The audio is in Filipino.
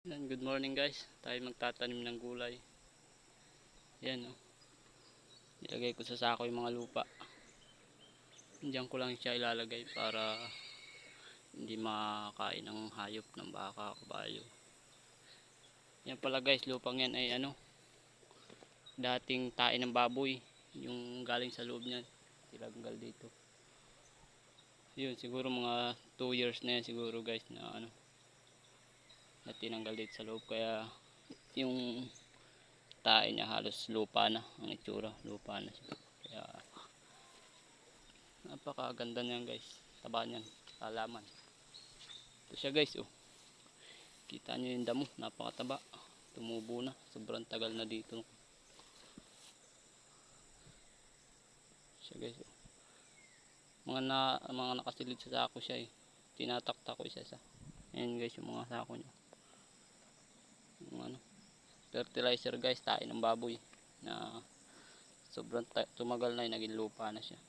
Good morning guys, tayo magtatanim ng gulay. Yan o, ilagay ko sa sako yung mga lupa. Diyan ko lang siya ilalagay para hindi makakain ng hayop ng baka, kabayo. Yan pala guys, lupang yan ay dating tain ng baboy. Yung galing sa loob niyan, ilaggal dito. Yun, siguro mga 2 years na yan siguro guys na tinanggal dito sa loob. Kaya yung tae niya halos lupa na ang itsura, lupa na siya. Kaya napakaganda niyan guys, taba niyan, halaman. Ito siya guys, kita nyo yung damo, napakataba, tumubo na, sobrang tagal na dito siya guys. Mga nakasilid sa sako siya tinatakta ko isa-isa. Ayan guys yung mga sako niya, yung fertilizer guys, tae ng baboy na sobrang tumagal na naging lupa na siya.